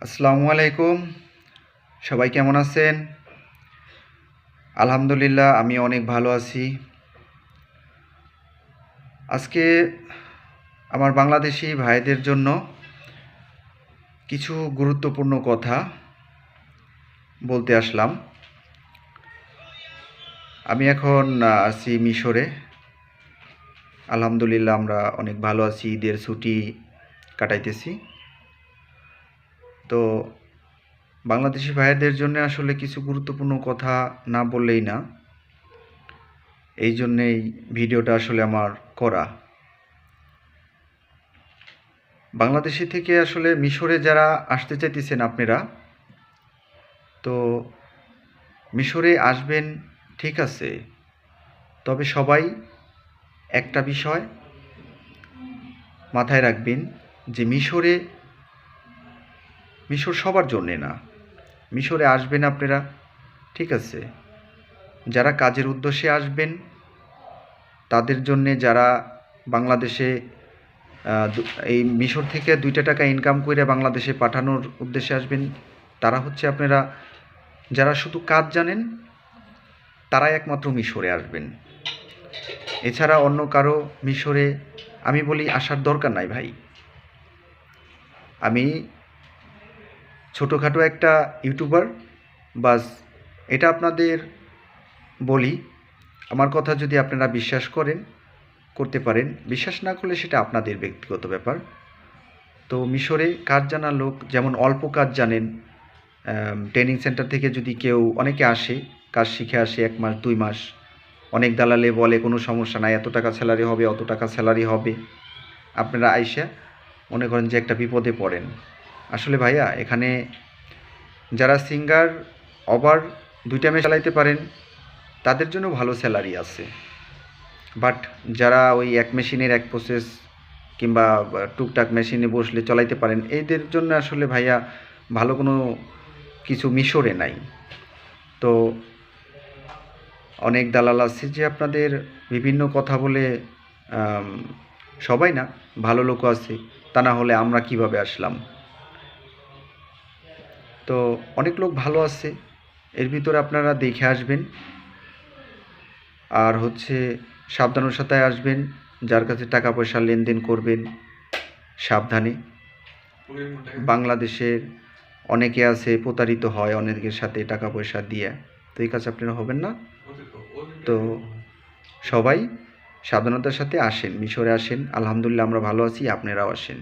আসসালামু আলাইকুম। সবাই কেমন আছেন? আলহামদুলিল্লাহ আমি অনেক ভালো আছি। আজকে আমার বাংলাদেশি ভাইদের জন্য কিছু গুরুত্বপূর্ণ কথা বলতে আসলাম। আমি এখন আছি মিশরে। আলহামদুলিল্লাহ আমরা অনেক ভালো আছি, ঈদের ছুটি কাটাইতেছি। তো বাংলাদেশি ভাইদের জন্য আসলে কিছু গুরুত্বপূর্ণ কথা না বললেই না, এই জন্যেই ভিডিওটা আসলে আমার করা। বাংলাদেশি থেকে আসলে মিশরে যারা আসতে চাইতেছেন আপনারা, তো মিশরে আসবেন ঠিক আছে, তবে সবাই একটা বিষয় মাথায় রাখবেন যে মিশর সবার জন্যে না। মিশরে আসবেন আপনারা ঠিক আছে, যারা কাজের উদ্দেশ্যে আসবেন তাদের জন্যে, যারা বাংলাদেশে এই মিশর থেকে 2টা টাকা ইনকাম করে বাংলাদেশে পাঠানোর উদ্দেশ্যে আসবেন, তারা হচ্ছে আপনারা যারা শুধু কাজ জানেন, তারাই একমাত্র মিশরে আসবেন। এছাড়া অন্য কারো মিশরে আমি বলি আসার দরকার নাই ভাই। আমি ছোটোখাটো একটা ইউটিউবার, বাস এটা আপনাদের বলি। আমার কথা যদি আপনারা বিশ্বাস করতে পারেন, বিশ্বাস না করলে সেটা আপনাদের ব্যক্তিগত ব্যাপার। তো মিশরে কাজ জানা লোক যেমন অল্প কাজ জানেন, ট্রেনিং সেন্টার থেকে যদি কেউ, অনেকে আসে কাজ শিখে আসে 1 মাস 2 মাস, অনেক দালালে বলে কোনো সমস্যা নাই, এত টাকা স্যালারি হবে, অত টাকা স্যালারি হবে। আপনারা আইসা মনে করেন যে একটা বিপদে পড়েন। আসলে ভাইয়া এখানে যারা সিঙ্গার ওভার 2টা মেশিন চালাইতে পারেন তাদের জন্য ভালো স্যালারি আছে। বাট যারা ওই এক মেশিনের এক প্রসেস কিংবা টুকটাক মেশিনে বসলে চালাইতে পারেন, এদের জন্য আসলে ভাইয়া ভালো কোনো কিছু মিশরে নাই। তো অনেক দালাল আছে যে আপনাদের বিভিন্ন কথা বলে, সবাই না, ভালো লোকও আছে, তা না হলে আমরা কিভাবে আসলাম। তো অনেক লোক ভালো আছে, এর ভিতরে আপনারা দেখে আসবেন। আর হচ্ছে সাবধানতায় আসবেন, যার কাছে টাকা পয়সা লেনদেন করবেন সাবধানে। বাংলাদেশের অনেকে আছে প্রতারিত হয় অনেকের সাথে টাকা পয়সা দিয়ে, তো এই কাজ আপনারা হবেন না। তো সবাই সাবধানতার সাথে আসেন, মিশরে আসেন। আলহামদুলিল্লাহ আমরা ভালো আছি, আপনারাও আসেন।